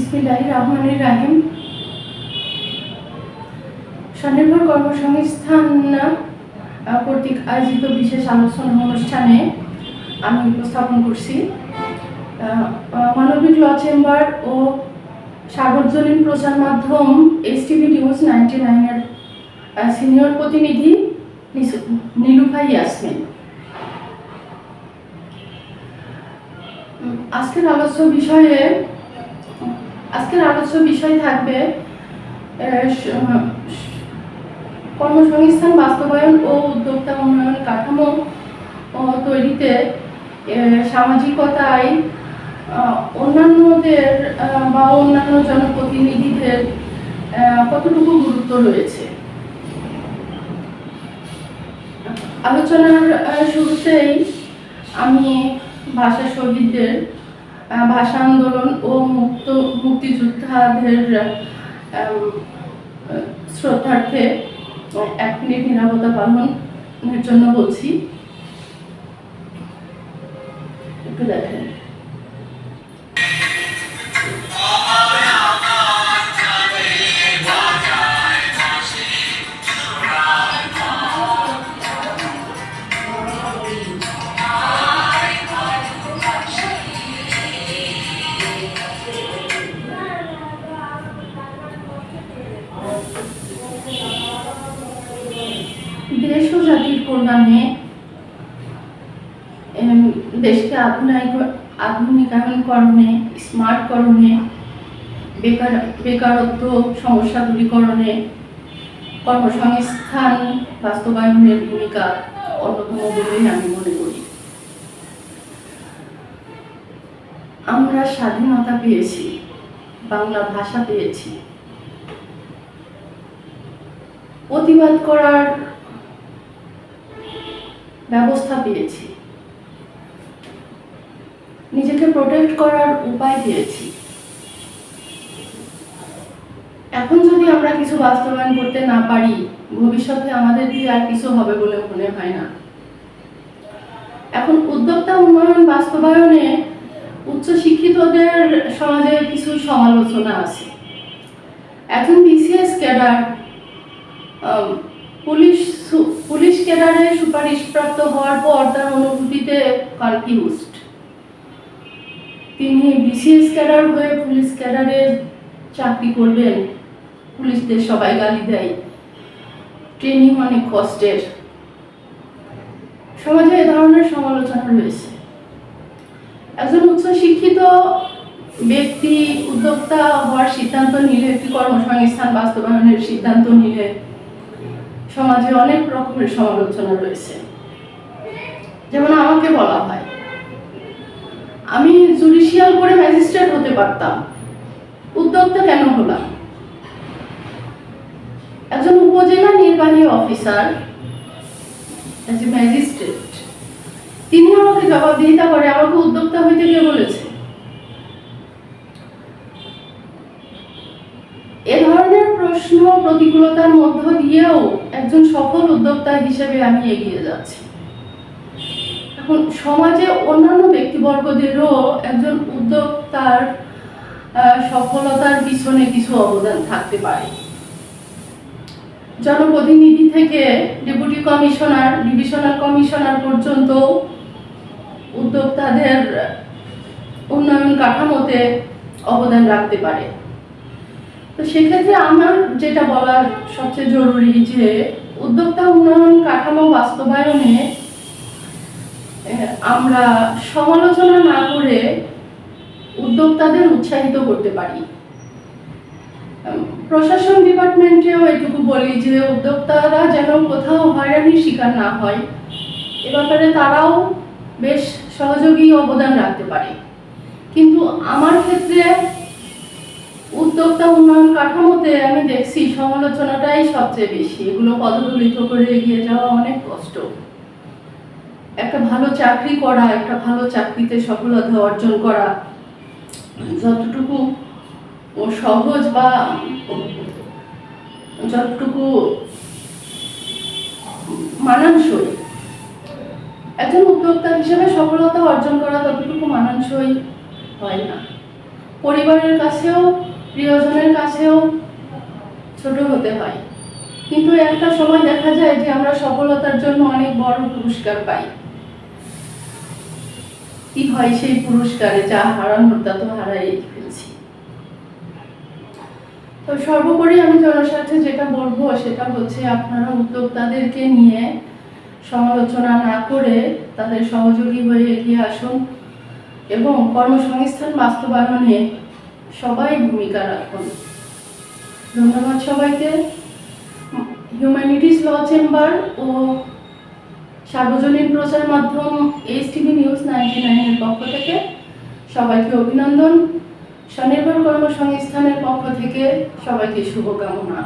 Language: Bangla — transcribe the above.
বিসমিল্লাহির রহমানির রহিম। স্বনির্ভর কর্মসংস্থান কর্তৃক আয়োজিত বিশেষ আলোচনা অনুষ্ঠানে আমি উপস্থাপন করছি মানবিক ল চেম্বার ও সার্বজনীন প্রচার মাধ্যম STV নিউজ 99 এর সিনিয়র প্রতিনিধি নীলুফা ইয়াসমিন। আজকের আলোচ্য বিষয় থাকবে কর্মসংস্থান বাস্তবায়ন ও উদ্যোক্তা উন্নয়ন কাঠামো তৈরিতে সামাজিকতায় অন্যান্যদের বা অন্যান্য জনপ্রতিনিধিদের কতটুকু গুরুত্ব রয়েছে। আলোচনার শুরুতেই আমি ভাষা শহীদদের, ভাষা আন্দোলন ও মুক্তিযোদ্ধাদের শ্রদ্ধার্থে 1 মিনিট নীরবতা পালনের জন্য বলছি। একটু দেখেন। দেশ ও জাতির কল্যাণে দেশকে আধুনিকায়নকরণে, স্মার্টকরণে, বেকারত্ব সমস্যা দূরীকরণে কর্মসংস্থান বাস্তবায়নের ভূমিকা অন্যতম বলেই আমি মনে করি। আমরা স্বাধীনতা পেয়েছি, বাংলা ভাষা পেয়েছি, প্রতিবাদ করার ব্যবস্থা পেয়েছি, নিজেকে প্রোটেক্ট করার উপায় পেয়েছি। এখন যদি আমরা কিছু বাস্তবায়ন করতে না পারি, ভবিষ্যতে আমাদের দিয়ে আর কিছু হবে বলে মনে হয় না। এখন উদ্যোক্তা উন্নয়ন বাস্তবায়নে উচ্চ শিক্ষিতদের সমাজে কিছু সমালোচনা আছে। এখন BCS ক্যাডার পুলিশ ক্যাডারে সুপারিশপ্রাপ্ত হওয়ার পর তার অনুভূতিতে কনফিউজড। তিনি BCS ক্যাডার হয়ে পুলিশ ক্যাডারে চাকরি করবেন, পুলিশদের সবাই গালি দেয়, ট্রেনিং অনেক কষ্টের। সমাজে এ ধরনের সমালোচনা রয়েছে। একজন উচ্চ শিক্ষিত ব্যক্তি উদ্যোক্তা হওয়ার সিদ্ধান্ত নিলে, একটি কর্মসংস্থান বাস্তবায়নের সিদ্ধান্ত নিলে সমাজে অনেক রকমের সমালোচনা রয়েছে। যেমন আমাকে বলা হয় আমি জুডিশিয়াল করে ম্যাজিস্ট্রেট হতে পারতাম, উদ্যোক্তা কেন হলাম? একজন উপজেলা নির্বাহী অফিসার, ম্যাজিস্ট্রেট, তিনি আমাকে জবাবদিহিতা করে, আমাকে উদ্যোক্তা হইতে কে বলেছে? এ ধরনের প্রশ্ন প্রতিকূলতার মধ্য দিয়েও একজন সফল উদ্যোক্তা হিসেবে আমি এগিয়ে যাচ্ছি। এখন সমাজে অন্যান্য ব্যক্তিবর্গদেরও একজন উদ্যোক্তার সফলতার পিছনে কিছু অবদান থাকতে পারে। জনপ্রতিনিধি থেকে ডেপুটি কমিশনার, ডিভিশনাল কমিশনার পর্যন্ত উদ্যোক্তাদের উন্নয়ন কাঠামোতে অবদান রাখতে পারে। তো সেক্ষেত্রে আমার যেটা বলার সবচেয়ে জরুরি যে উদ্যোক্তা উন্নয়ন কাঠামো বাস্তবায়নে আমরা সমালোচনা না করে উদ্যোক্তাদের উৎসাহিত করতে পারি। প্রশাসন ডিপার্টমেন্টেও এটুকু বলি যে উদ্যোক্তারা যেন কোথাও হয়রানির শিকার না হয়, এ ব্যাপারে তারাও বেশ সহযোগী অবদান রাখতে পারে। কিন্তু আমার ক্ষেত্রে উদ্যোক্তা উন্নয়ন কাঠামোতে আমি দেখছি সমালোচনাটাই সবচেয়ে বেশি। এগুলো পদদলিত করে এগিয়ে যাওয়া অনেক কষ্ট। একটা ভালো চাকরি করা, একটা ভালো চাকরিতে সফলতা অর্জন করা যতটুকু সহজ বা যতটুকু মানানসই, একজন উদ্যোক্তা হিসেবে সফলতা অর্জন করা ততটুকু মানানসই হয় না। পরিবারের কাছেও প্রিয়জনের কাছেও ছোট হতে হয়, কিন্তু একটা সময় দেখা যায় যে আমরা সফলতার জন্য অনেক বড় পুরস্কার পাই। কি হয় সেই পুরস্কারে? যা হারানোর তা তো হারাই ফেলছি। তো সর্বোপরি আমি জনস্বার্থে যেটা বলবো সেটা হচ্ছে, আপনারা উদ্যোক্তাদেরকে নিয়ে সমালোচনা না করে তাদের সহযোগী হয়ে এগিয়ে আসুন এবং কর্মসংস্থান বাস্তবায়নে সবাই ভূমিকা রাখুন। ধন্যবাদ সবাইকে। হিউম্যানিটিস ল চেম্বার ও সার্বজনীন প্রচার মাধ্যম HTV নিউজ 99 এর পক্ষ থেকে সবাইকে অভিনন্দন। স্বনির্ভর কর্মসংস্থানের পক্ষ থেকে সবাইকে শুভকামনা।